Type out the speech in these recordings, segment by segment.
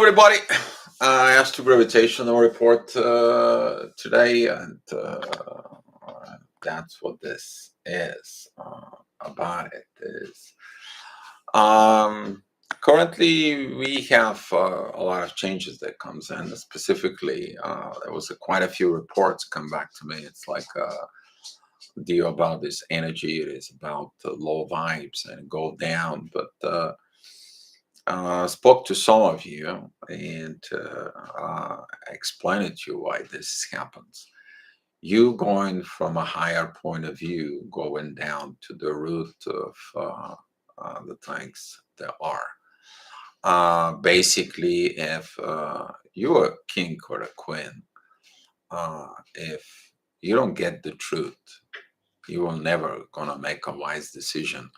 everybody. Astro gravitational report today, and that's what this is about. It is currently we have a lot of changes that comes in. Specifically, there was quite a few reports come back to me. It's like a deal about this energy. It is about low vibes and go down, but. Spoke to some of you and explained to you why this happens. You going from a higher point of view, going down to the root of the things there are. Basically, if you're a king or a queen, if you don't get the truth, you will never gonna make a wise decision.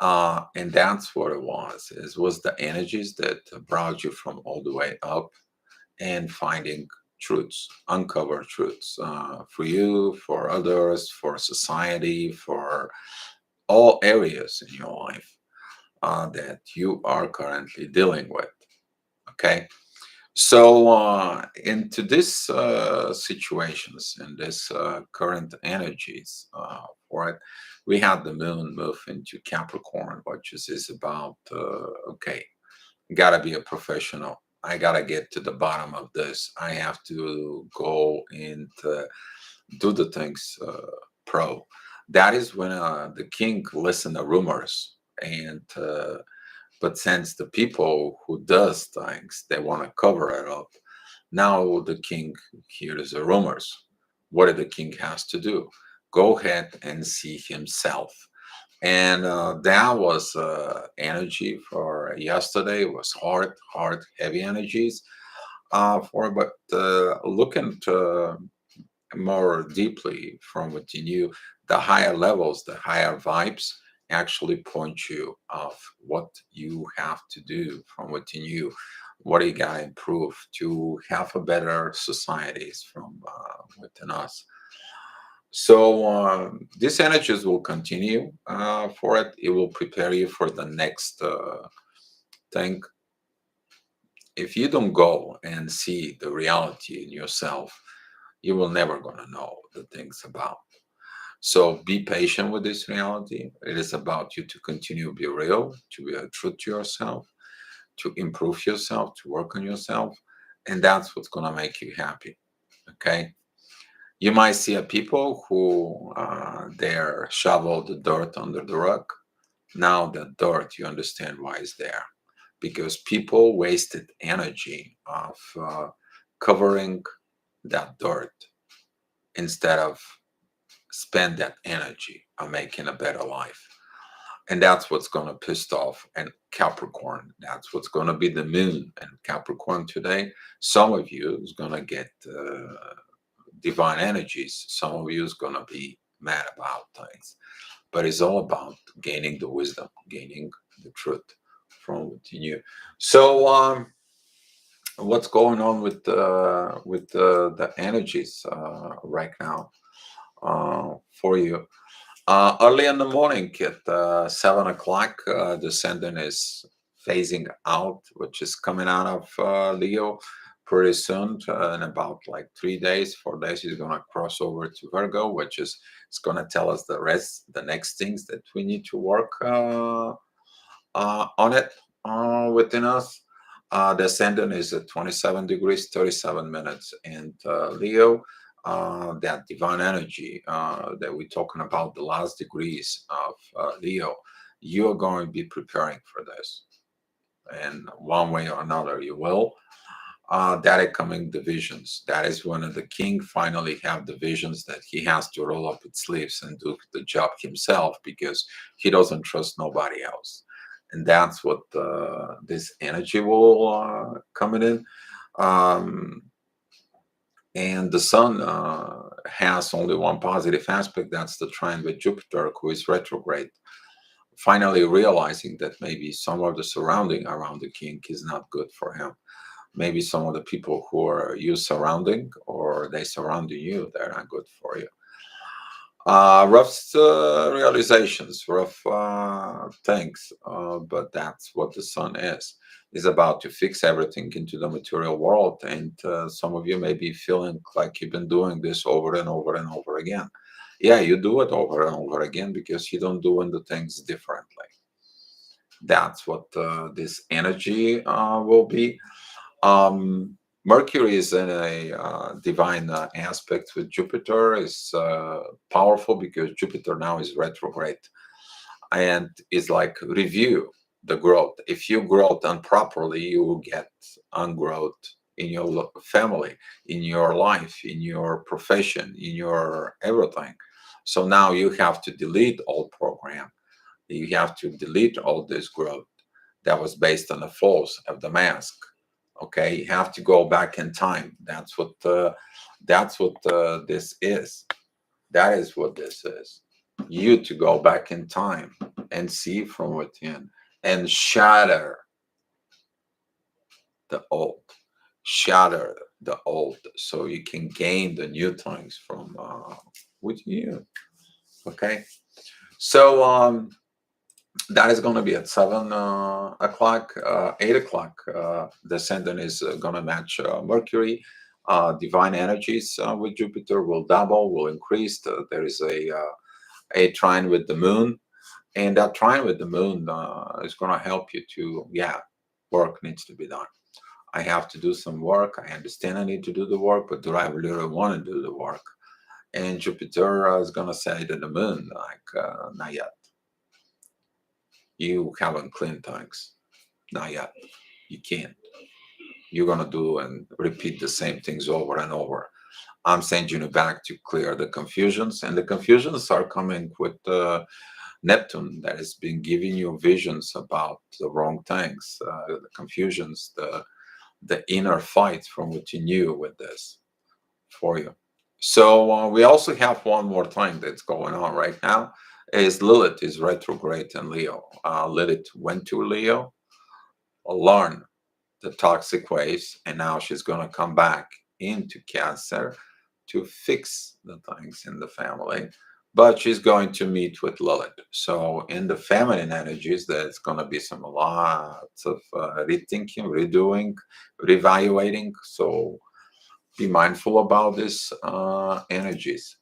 And that's what it was. It was the energies that brought you from all the way up and finding truths, uncover truths for you, for others, for society, for all areas in your life that you are currently dealing with. Okay. So into this situations and this current energies for it, we had the moon move into Capricorn, which is about okay, gotta be a professional. I gotta get to the bottom of this. I have to go and do the things pro. That is when the king listen to rumors and. But since the people who does things, they want to cover it up, now the king hears the rumors. What did the king has to do? Go ahead and see himself. And that was energy for yesterday. It was hard, heavy energies for. But looking to more deeply from within you, the higher levels, the higher vibes actually point you of what you have to do from within you. What do you got to improve to have a better societies from within us? So these energies will continue for it. It will prepare you for the next thing. If you don't go and see the reality in yourself, you will never gonna know the things about. So be patient with this reality. It is about you to continue to be real, to be true to yourself, to improve yourself, to work on yourself, and that's what's gonna make you happy. Okay. You might see a people who they're shovel the dirt under the rug. Now the dirt, you understand why it's there, because people wasted energy of covering that dirt instead of spend that energy on making a better life. And that's what's going to piss off and Capricorn. That's what's going to be the moon and Capricorn today. Some of you is going to get divine energies. Some of you is going to be mad about things. But it's all about gaining the wisdom, gaining the truth from within you. So what's going on with the energies right now for you? Early in the morning at 7 o'clock, the ascendant is phasing out, which is coming out of Leo pretty soon. In about like 3 days, 4 days, he's going to cross over to Virgo, which is it's going to tell us the next things that we need to work on it within us. The ascendant is at 27 degrees, 37 minutes, and Leo that divine energy that we're talking about, the last degrees of Leo, you're going to be preparing for this. And one way or another, you will. That is coming the visions. That is when the king finally have the visions that he has to roll up his sleeves and do the job himself because he doesn't trust nobody else. And that's what this energy will coming in. Um, and the sun has only one positive aspect, that's the trine with Jupiter, who is retrograde. Finally realizing that maybe some of the surrounding around the king is not good for him. Maybe some of the people who are you surrounding or they surrounding you, they're not good for you. Rough realizations, rough things, but that's what the sun is. is about to fix everything into the material world. And some of you may be feeling like you've been doing this over and over and over again. Yeah, you do it over and over again because you don't do the things differently. That's what this energy will be. Mercury is in a divine aspect with Jupiter. Is powerful because Jupiter now is retrograde and is like review the growth. If you grow improperly, you will get ungrowth in your family, in your life, in your profession, in your everything. So now you have to delete old program. You have to delete all this growth that was based on the false of the mask. Okay, you have to go back in time. That's what this is. That is what this is. You to go back in time and see from within and shatter the old, shatter the old, so you can gain the new things from with you. Okay, so that is going to be at 7 o'clock, 8 o'clock. The ascendant is going to match Mercury. Divine energies with Jupiter will double, will increase. There is a trine with the moon, and that trine with the moon is going to help you to, yeah, work needs to be done. I have to do some work. I understand I need to do the work, but do I really want to do the work? And Jupiter is going to say to the moon, like, not yet. You haven't cleaned things. Not yet. You can't. You're going to do and repeat the same things over and over. I'm sending you back to clear the confusions, and the confusions are coming with Neptune that has been giving you visions about the wrong things, the confusions, the inner fight from what you knew with this for you. So we also have one more thing that's going on right now. Is Lilith is retrograde in Leo. Lilith went to Leo, learn the toxic ways, and now she's going to come back into Cancer to fix the things in the family. But she's going to meet with Lilith. So in the feminine energies, there's going to be some lots of rethinking, redoing, reevaluating. So be mindful about these energies.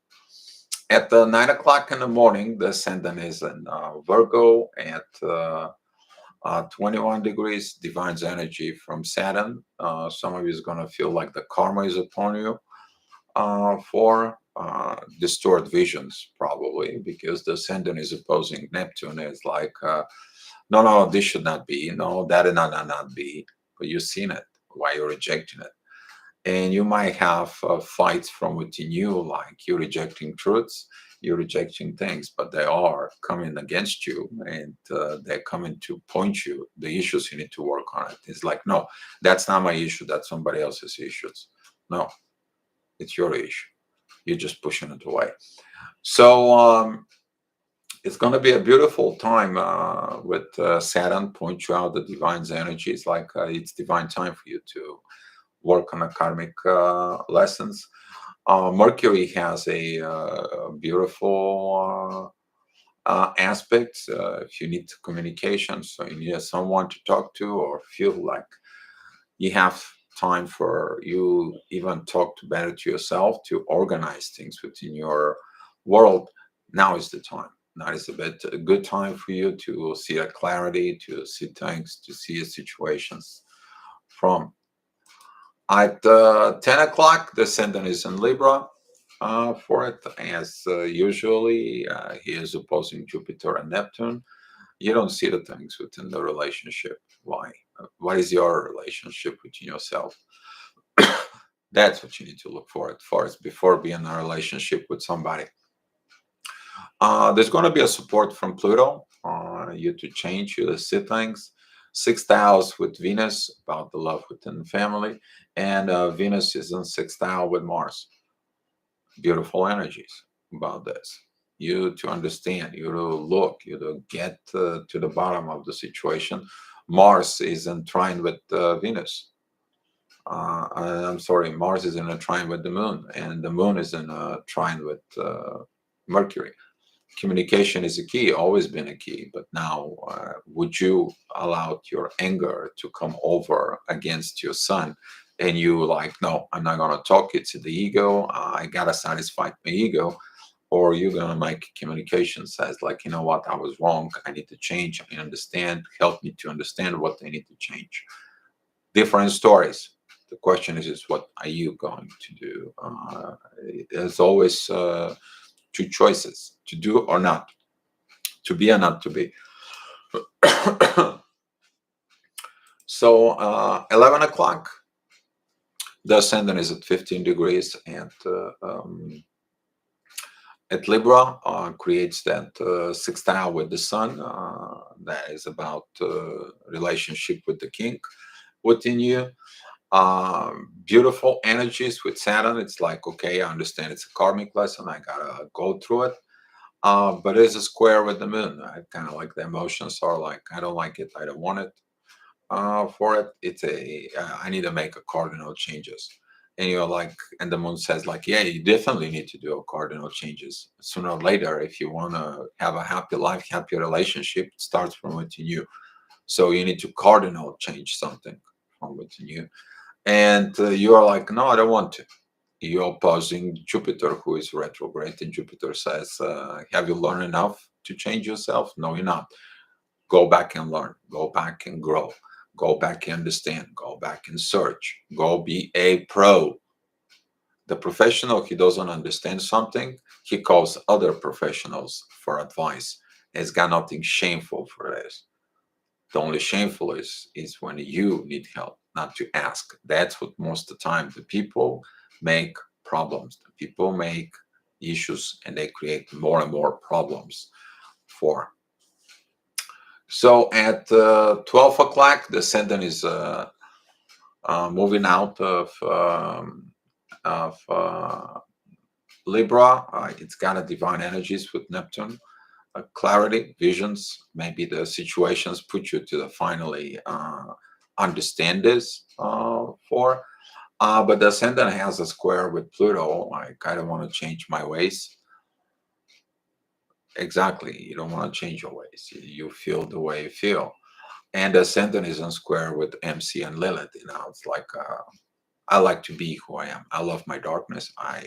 At 9 o'clock in the morning, the ascendant is in Virgo at 21 degrees, divines energy from Saturn. Some of you is going to feel like the karma is upon you for distorted visions, probably, because the ascendant is opposing Neptune. It's like, no, no, this should not be. No, that not be. But you've seen it. Why you're rejecting it? And you might have fights from within you, like you're rejecting truths, you're rejecting things, but they are coming against you, and they're coming to point you the issues you need to work on it. It's like, no, that's not my issue, that's somebody else's issues. No, it's your issue. You're just pushing it away. So it's going to be a beautiful time with Saturn point you out the divine's energy. It's like it's divine time for you to work on a karmic lessons. Mercury has a beautiful aspect. If you need communication, so you need someone to talk to, or feel like you have time for you, even talk to better to yourself to organize things within your world. Now is the time. Now is a good time for you to see a clarity, to see things, to see situations from. At 10 o'clock, the ascendant is in Libra for it, as usually he is opposing Jupiter and Neptune. You don't see the things within the relationship. Why? What is your relationship within yourself? That's what you need to look for at first before being in a relationship with somebody. There's going to be a support from Pluto, you to change, you to see things. Sixth house with Venus, about the love within the family, and Venus is in sixth house with Mars. Beautiful energies about this. You to understand, you to look, you to get to the bottom of the situation. Mars is in trine with Venus. I'm sorry, Mars is in a trine with the moon, and the moon is in a trine with Mercury. Communication is a key, always been a key. But now, would you allow your anger to come over against your son? And you like, no, I'm not gonna talk. It's the ego. I gotta satisfy my ego. Or you're gonna make communication says like, you know what, I was wrong. I need to change. I understand. Help me to understand what I need to change. Different stories. The question is what are you going to do? There's always two choices: to do or not, to be or not to be. So 11 o'clock, the ascendant is at 15 degrees, and at Libra creates that sextile with the sun. That is about relationship with the king within you. Beautiful energies with Saturn. It's like, okay, I understand it's a karmic lesson. I gotta go through it. But it's a square with the moon. I kind of like the emotions are like, I don't like it. I don't want it. For it, it's I need to make a cardinal changes. And you're like, and the moon says like, yeah, you definitely need to do a cardinal changes sooner or later if you want to have a happy life, happy relationship. It starts from within you. So you need to cardinal change something from within you. And you are like, no, I don't want to. You're opposing Jupiter, who is retrograde, and Jupiter says, have you learned enough to change yourself? No, you're not. Go back and learn, go back and grow, go back and understand, go back and search, go be a pro. The professional, he doesn't understand something, he calls other professionals for advice. It's got nothing shameful for this. The only shameful is when you need help, not to ask. That's what most of the time the people make problems. The people make issues and they create more and more problems for. So at 12 o'clock, the ascendant is moving out of Libra. It's got a divine energies with Neptune, clarity, visions. Maybe the situations put you to the finally understand this for. But the ascendant has a square with Pluto. I kind of want to change my ways. Exactly. You don't want to change your ways. You feel the way you feel. And the ascendant is on square with MC and Lilith. It's like I like to be who I am. I love my darkness. I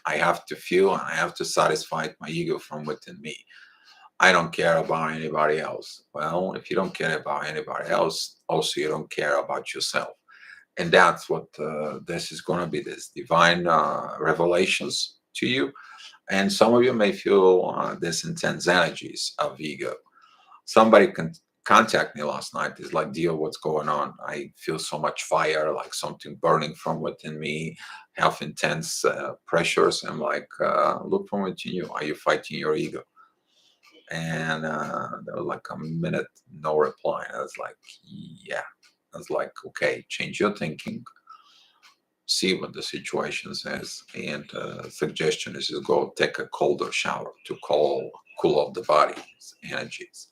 have to feel and I have to satisfy my ego from within me. I don't care about anybody else. Well, if you don't care about anybody else, also you don't care about yourself. And that's what this is going to be, this divine revelations to you. And some of you may feel this intense energies of ego. Somebody can contact me last night. It's like, Dio, what's going on? I feel so much fire, like something burning from within me, have intense pressures. I'm like, look from within you. Are you fighting your ego? And there was like a minute, no reply. I was like, yeah. I was like, okay, change your thinking, see what the situation says. And suggestion is to go take a colder shower to cool off the body's energies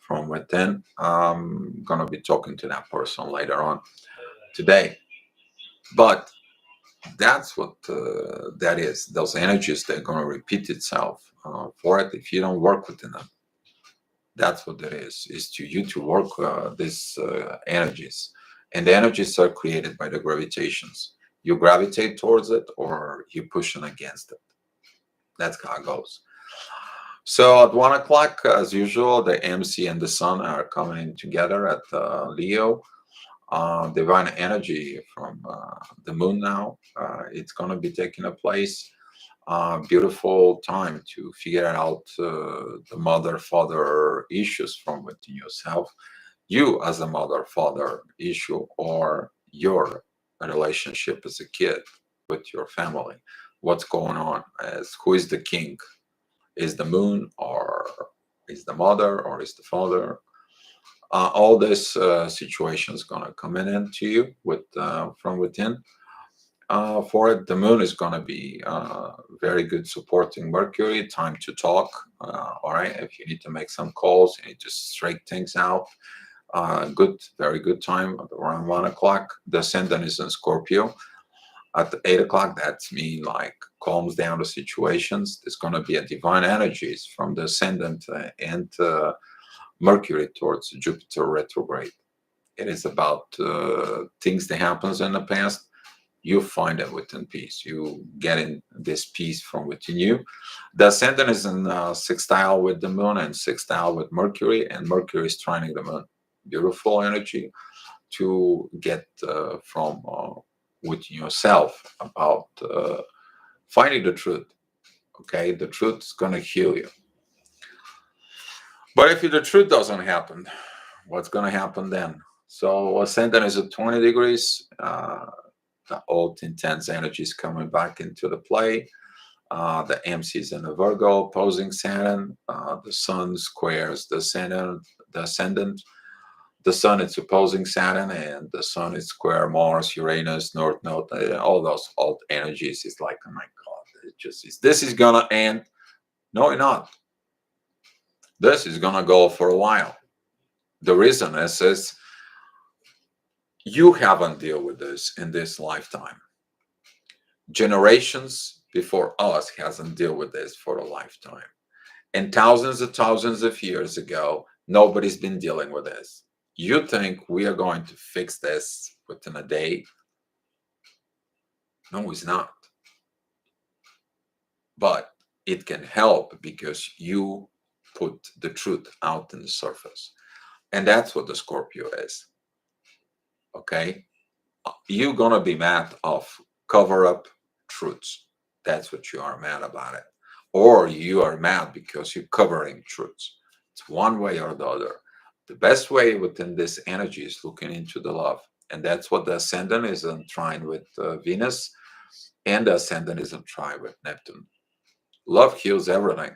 from within. I'm gonna be talking to that person later on today. But that's what that is. Those energies, they're gonna repeat itself for it if you don't work within them. That's what it is to you to work these energies. And the energies are created by the gravitations. You gravitate towards it or you pushing against it. That's how it goes. So at 1 o'clock, as usual, the MC and the Sun are coming together at Leo. Divine energy from the Moon now. It's going to be taking a place. Beautiful time to figure out the mother-father issues from within yourself. You as a mother-father issue or your relationship as a kid with your family. What's going on? As who is the king? Is the moon or is the mother or is the father? All this situation is going to come in into you with from within. For it, the moon is going to be very good supporting Mercury. Time to talk. All right, if you need to make some calls, you need to straighten things out. Good, very good time at around 1 o'clock. The ascendant is in Scorpio. At 8 o'clock, that's mean like calms down the situations. There's going to be a divine energies from the ascendant and Mercury towards Jupiter retrograde. It is about things that happens in the past. You find it within peace. You get in this peace from within you. The ascendant is in sextile with the moon and sextile with Mercury, and Mercury is trining the moon. Beautiful energy to get from within yourself about finding the truth. Okay, the truth is gonna heal you. But if the truth doesn't happen, what's gonna happen then? So ascendant is at 20 degrees. The old intense energy is coming back into the play. The MC is in the Virgo, opposing Saturn. The Sun squares the ascendant. The ascendant. The Sun is opposing Saturn, and the Sun is square Mars, Uranus, North Node. All those old energies. It's like, oh my God, it just is. This is gonna end. No, it's not. This is gonna go for a while. The reason is you haven't dealt with this in this lifetime. Generations before us hasn't dealt with this for a lifetime. And thousands of years ago, nobody's been dealing with this. You think we are going to fix this within a day? No, it's not. But it can help because you put the truth out in the surface. And that's what the Scorpio is. Okay? You're going to be mad of cover up truths. That's what you are mad about it. Or you are mad because you're covering truths. It's one way or the other. The best way within this energy is looking into the love. And that's what the ascendant is in trine with Venus, and the ascendant is in trine with Neptune. Love heals everything.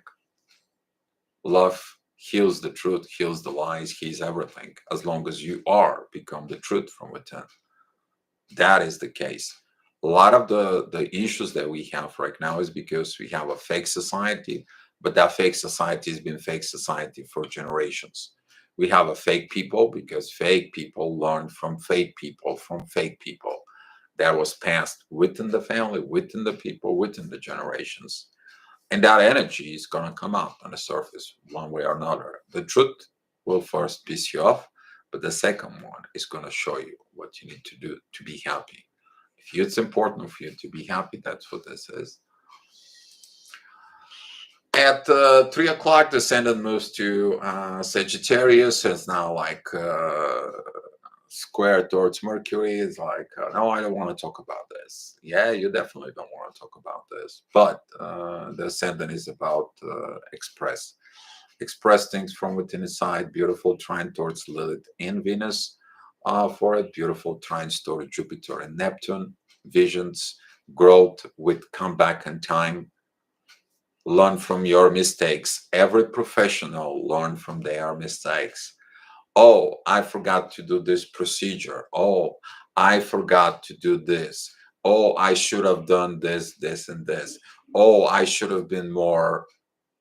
Love heals the truth, heals the lies, heals everything. As long as you are become the truth from within. That is the case. A lot of the issues that we have right now is because we have a fake society, but that fake society has been fake society for generations. We have a fake people because fake people learn from fake people from fake people. That was passed within the family, within the people, within the generations. And that energy is going to come out on the surface one way or another. The truth will first piss you off, but the second one is going to show you what you need to do to be happy. If it's important for you to be happy, that's what this is. At 3 o'clock, the ascendant moves to Sagittarius. It's now like square towards Mercury. It's like, no, I don't want to talk about this. Yeah, you definitely don't want to talk about this. But the ascendant is about express things from within inside. Beautiful trine towards Lilith and Venus. For it, beautiful trines towards Jupiter and Neptune. Visions, growth with comeback in time. Learn from your mistakes. Every professional learn from their mistakes. Oh, I forgot to do this procedure. Oh, I forgot to do this. Oh, I should have done this, this, and this. Oh, I should have been more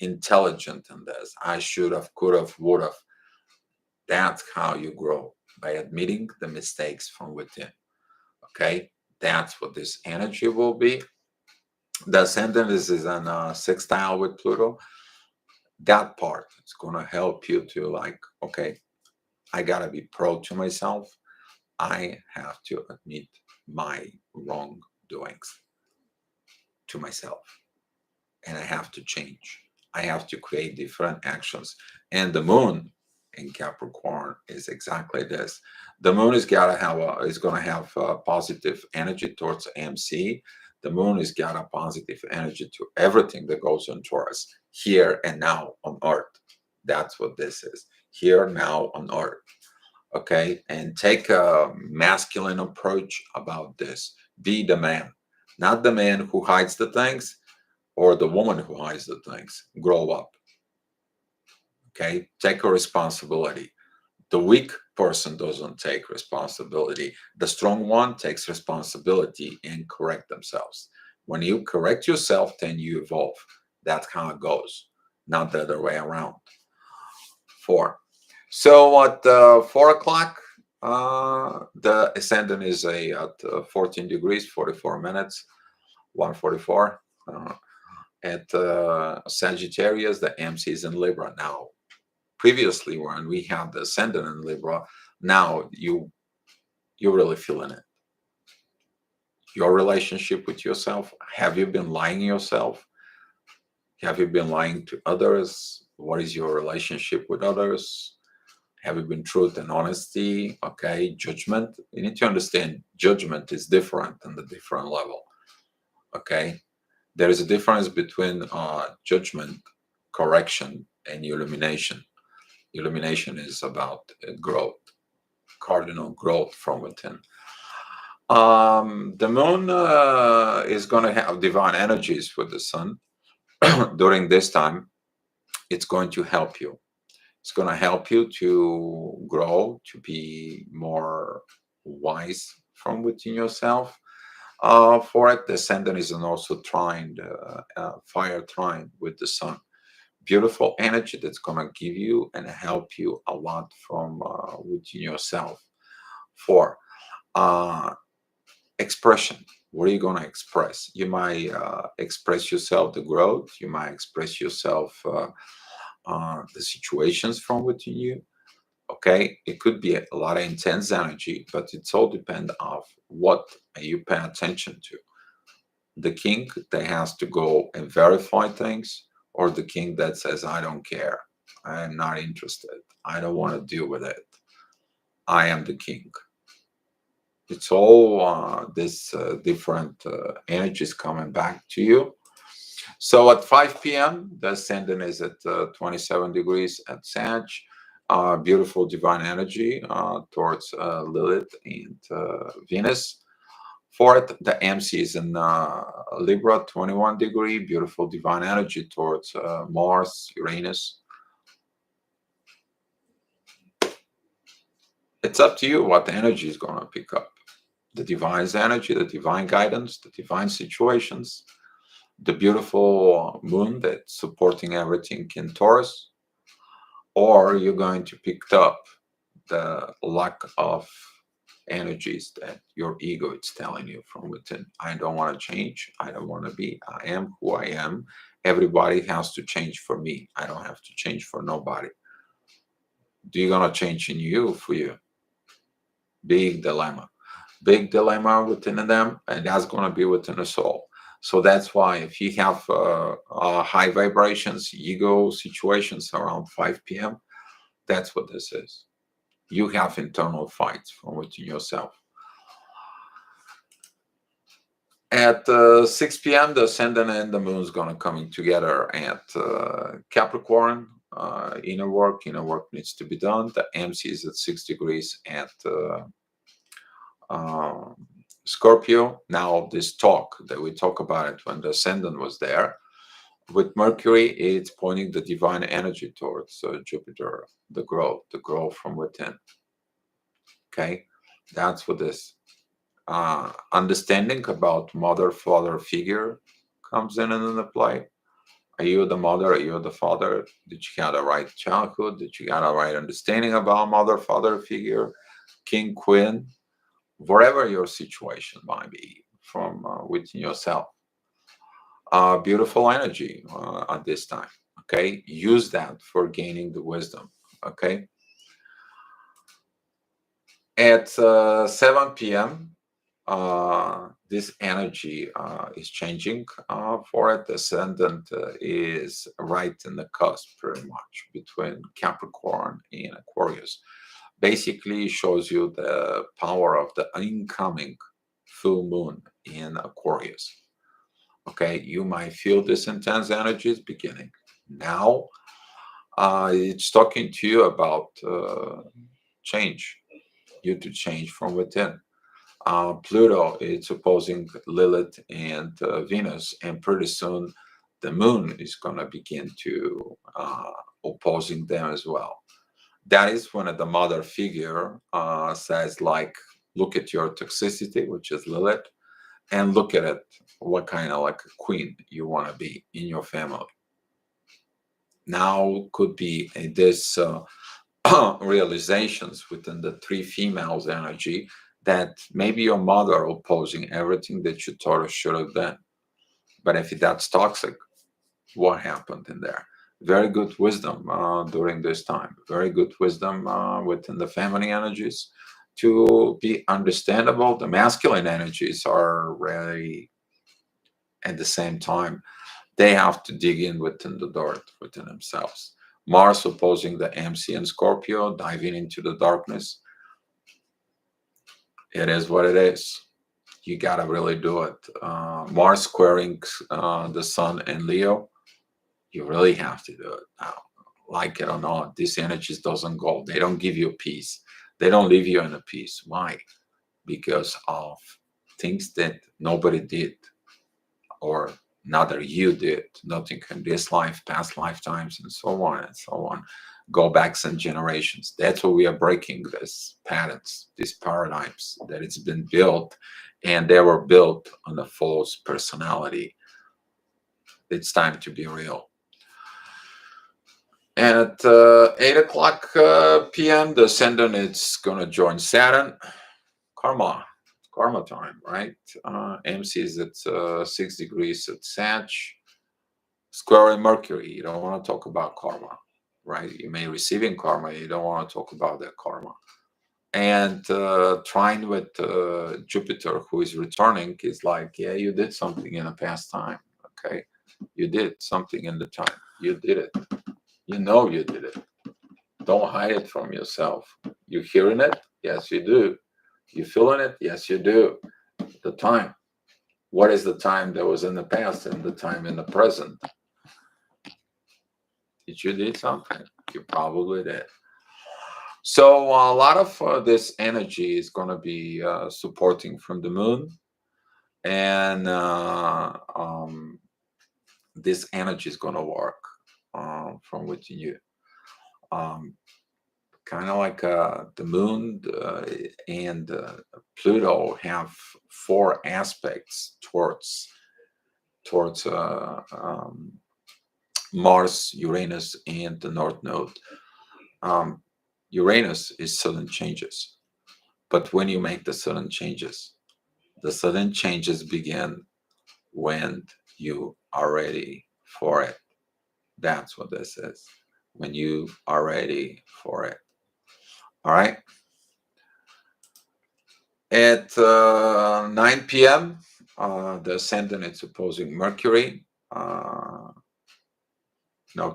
intelligent in this. I should have, could have, would have. That's how you grow, by admitting the mistakes from within. Okay, that's what this energy will be. The ascendant is in sextile with Pluto. That part is going to help you to like, okay, I gotta be pro to myself. I have to admit my wrongdoings to myself, and I have to change. I have to create different actions. And the moon in Capricorn is exactly this. The moon is going to have a positive energy towards MC. The moon is got a positive energy to everything that goes on Taurus, here and now on Earth. That's what this is. Here now on Earth. Okay, and take a masculine approach about this. Be the man, not the man who hides the things or the woman who hides the things. Grow up. Okay, take a responsibility. The weak person doesn't take responsibility. The strong one takes responsibility and correct themselves. When you correct yourself, then you evolve. That's how it goes, not the other way around. 4. So at 4 o'clock, The ascendant is at 14 degrees, 44 minutes, 144. At Sagittarius, the MC is in Libra. Now, previously, when we had the ascendant in Libra, now you're really feeling it. Your relationship with yourself. Have you been lying yourself? Have you been lying to others? What is your relationship with others? Have you been truth and honesty? Okay, judgment. You need to understand judgment is different in the different level. Okay, there is a difference between judgment, correction, and illumination. Illumination is about growth, cardinal growth from within. The moon is going to have divine energies with the sun during this time. It's going to help you. It's going to help you to grow, to be more wise from within yourself. For it, the ascendant is an also trine, fire trine with the sun. Beautiful energy that's going to give you and help you a lot from within yourself. For expression, what are you going to express? You might express yourself the growth. You might express yourself the situations from within you. Okay, it could be a lot of intense energy, but it's all depend of what you pay attention to. The king that has to go and verify things, or the king that says, I don't care, I am not interested, I don't want to deal with it, I am the king. It's all this different energies coming back to you. So at 5 p.m., the ascendant is at 27 degrees at Sag. Beautiful divine energy towards Lilith and Venus. For it, the MC is in Libra, 21 degree. Beautiful divine energy towards Mars, Uranus. It's up to you what energy is going to pick up. The divine energy, the divine guidance, the divine situations, the beautiful moon that's supporting everything in Taurus, or you're going to pick up the lack of energies that your ego is telling you from within. I don't want to change. I don't want to be. I am who I am. Everybody has to change for me. I don't have to change for nobody. Do you gonna change in you for you? Big dilemma. Big dilemma within them, and that's gonna be within the soul. So that's why if you have high vibrations, ego situations around 5 p.m., that's what this is. You have internal fights from within yourself. At 6 p.m., the ascendant and the moon is going to coming together at Capricorn. Inner work needs to be done. The MC is at 6 degrees at um, Scorpio. Now, this talk that we talk about it when the ascendant was there, with Mercury, it's pointing the divine energy towards Jupiter, the growth from within. Okay, that's what this understanding about mother father figure comes in and the play. Are you the mother? Are you the father? Did you have the right childhood? Did you got a right understanding about mother father figure, king queen, whatever your situation might be from within yourself? Beautiful energy at this time. Okay, use that for gaining the wisdom. Okay, at 7 p.m. This energy is changing for it. The ascendant is right in the cusp, pretty much, between Capricorn and Aquarius. Basically, shows you the power of the incoming full moon in Aquarius. Okay, you might feel this intense energy is beginning. Now, it's talking to you about change, you to change from within. Pluto is opposing Lilith and Venus, and pretty soon the moon is going to begin to opposing them as well. That is when the mother figure says, like, look at your toxicity, which is Lilith, and look at it, what kind of like a queen you want to be in your family. Now could be this realizations within the three females energy, that maybe your mother opposing everything that you thought or should have done. But if that's toxic, what happened in there? Very good wisdom during this time. Very good wisdom within the feminine energies to be understandable. The masculine energies are really at the same time. They have to dig in within the dirt within themselves. Mars opposing the MC and Scorpio, diving into the darkness. It is what it is. You gotta really do it. Mars squaring the Sun and Leo. You really have to do it now. Like it or not, these energies doesn't go. They don't give you peace. They don't leave you in a peace. Why? Because of things that nobody did, or neither you did, nothing in this life, past lifetimes, and so on and so on. Go back some generations. That's what we are breaking, these patterns, these paradigms that it's been built, and they were built on a false personality. It's time to be real. At 8 o'clock p.m., the ascendant is going to join Saturn. Karma time, right? MC is at 6 degrees at Sag, squaring Mercury. You don't want to talk about karma, right? You may receiving karma. You don't want to talk about that karma. And trine with Jupiter, who is returning, is like, yeah, you did something in the past time. Okay, you did something in the time. You did it. You know you did it. Don't hide it from yourself. You hearing it? Yes, you do. You feeling it? Yes, you do. The time. What is the time that was in the past and the time in the present? Did you do something? You probably did. So a lot of this energy is going to be supporting from the moon, and this energy is going to work from within you. Um, kind of like the moon and Pluto have four aspects towards Mars, Uranus, and the North Node. Uranus is sudden changes, but when you make the sudden changes begin when you are ready for it. That's what this is. When you are ready for it. All right. At 9 p.m., the ascendant is opposing Mercury. No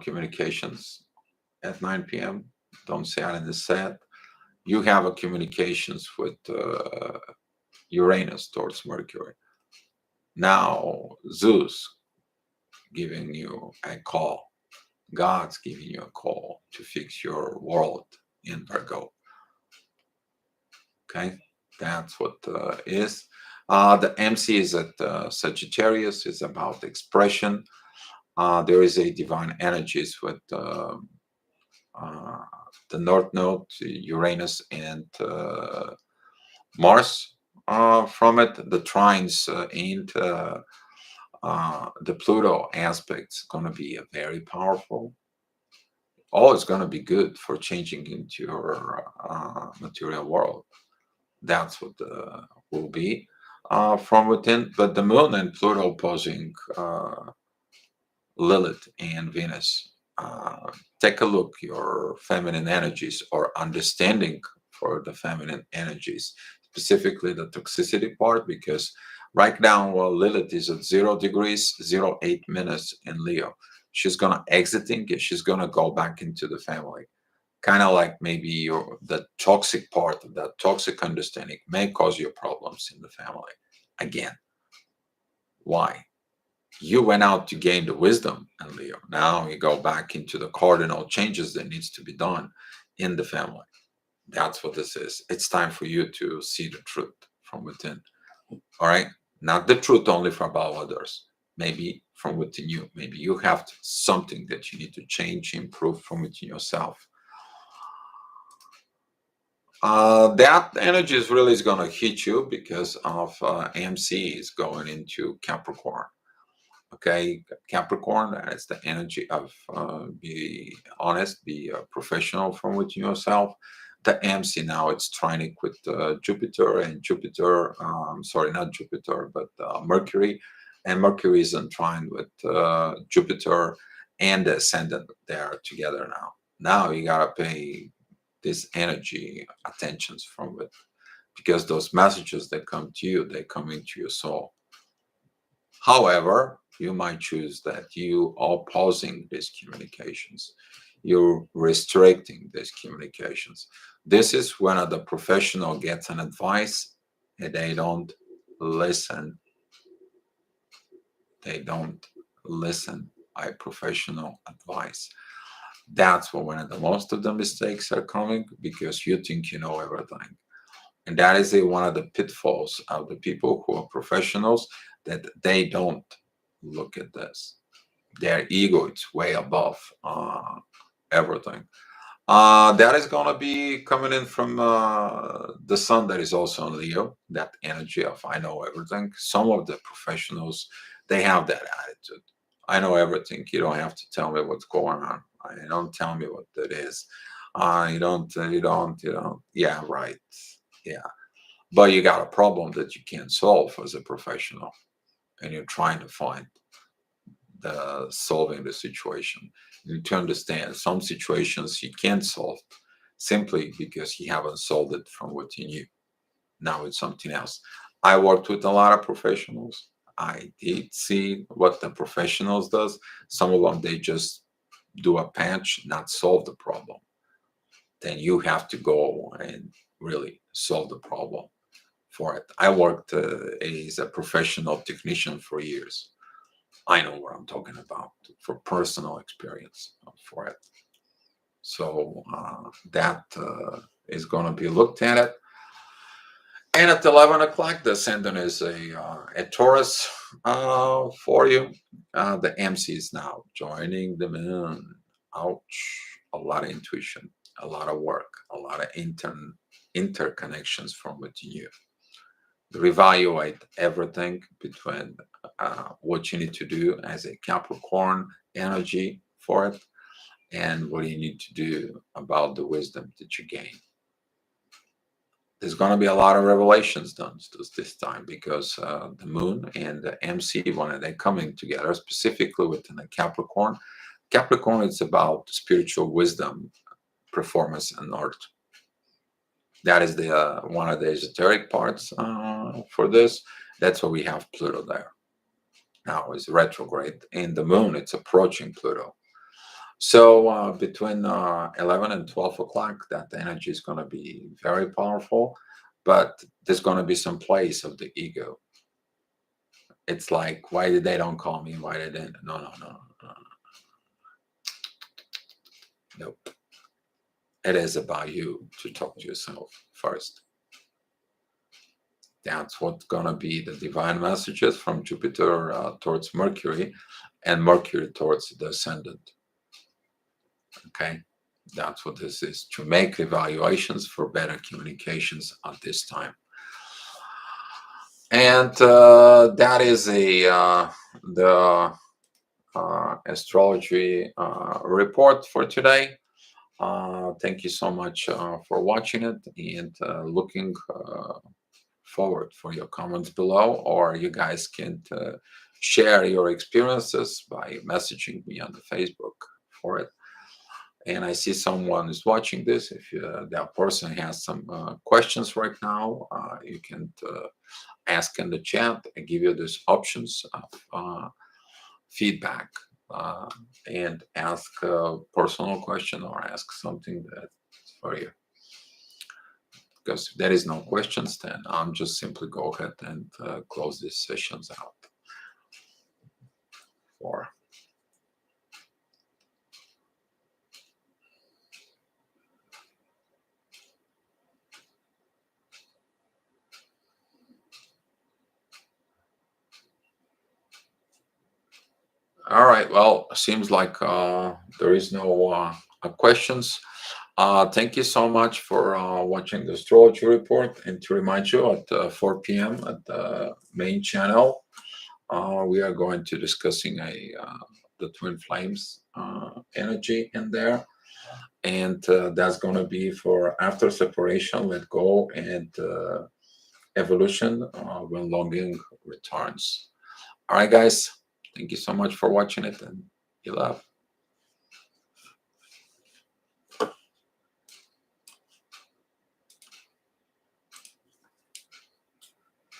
communications at 9 p.m. Don't say it in the set. You have a communications with Uranus towards Mercury. Now, Zeus giving you a call. God's giving you a call to fix your world in Virgo. Okay, that's what is. The MC is at Sagittarius. It's about expression. There is a divine energies with the North Node, Uranus, and Mars. From it, the trines and the Pluto aspect's going to be very powerful. All is going to be good for changing into your material world. That's what will be from within. But the moon and Pluto opposing Lilith and Venus. Take a look your feminine energies or understanding for the feminine energies, specifically the toxicity part, because right now Lilith is at 0 degrees 08 minutes in Leo. She's gonna exiting, she's gonna go back into the family. Kind of like maybe the toxic part of that toxic understanding may cause you problems in the family. Again, why? You went out to gain the wisdom in Leo. Now you go back into the cardinal changes that needs to be done in the family. That's what this is. It's time for you to see the truth from within. All right? Not the truth only for about others. Maybe from within you. Maybe you have something that you need to change, improve from within yourself. That energy is really going to hit you because of MC is going into Capricorn. Okay, Capricorn, that is the energy of be honest, be professional from within yourself. The MC now it's trining with Jupiter, and Jupiter, sorry, not Jupiter, but Mercury, and Mercury is in trine with Jupiter and the ascendant. They are together now. Now you gotta pay this energy attentions from it, because those messages that come to you, they come into your soul. However, you might choose that you are pausing these communications. You're restricting these communications. This is when the professional gets an advice and they don't listen. They don't listen. I professional advice. That's when one of the most of the mistakes are coming, because you think you know everything. And that is one of the pitfalls of the people who are professionals, that they don't look at this. Their ego is way above everything. That is going to be coming in from the sun that is also in Leo, that energy of I know everything. Some of the professionals, they have that attitude. I know everything. You don't have to tell me what's going on. You don't tell me what that is. You don't. Yeah, right. Yeah. But you got a problem that you can't solve as a professional, and you're trying to find the solving the situation. You need to understand some situations you can't solve simply because you haven't solved it from within you. Now it's something else. I worked with a lot of professionals. I did see what the professionals does. Some of them they just do a patch, not solve the problem. Then you have to go and really solve the problem for it. I worked as a professional technician for years. I know what I'm talking about for personal experience for it. So that is going to be looked at it. And at 11 o'clock, the ascendant is a Taurus for you. The MC is now joining the moon. Ouch. A lot of intuition, a lot of work, a lot of interconnections from within you. Reevaluate everything between what you need to do as a Capricorn energy for it, and what you need to do about the wisdom that you gain. There's going to be a lot of revelations done this time, because the moon and the MC, when they're coming together, specifically within the Capricorn. Capricorn is about spiritual wisdom, performance, and art. That is the one of the esoteric parts for this. That's why we have Pluto there. Now is retrograde, and the moon it's approaching Pluto. So between 11 and 12 o'clock, that energy is going to be very powerful, but there's going to be some place of the ego. It's like, why did they don't call me? Why they didn't? No, no, no, no. Nope. It is about you to talk to yourself first. That's what's going to be the divine messages from Jupiter towards Mercury, and Mercury towards the ascendant. Okay, that's what this is, to make evaluations for better communications at this time. And that is the astrology report for today. Thank you so much for watching it, and looking forward for your comments below, or you guys can share your experiences by messaging me on the Facebook for it. And I see someone is watching this. If that person has some questions right now, you can ask in the chat. I give you these options of feedback, and ask a personal question or ask something that's for you. Because if there is no questions, then I'm just simply go ahead and close these sessions out. For all right, well, seems like there is no questions. Thank you so much for watching the astrology report, and to remind you at 4 p.m. at the main channel, We are going to discussing the twin flames energy in there, and that's going to be for after separation, let go, and evolution when longing returns. All right, guys, thank you so much for watching it, and you love.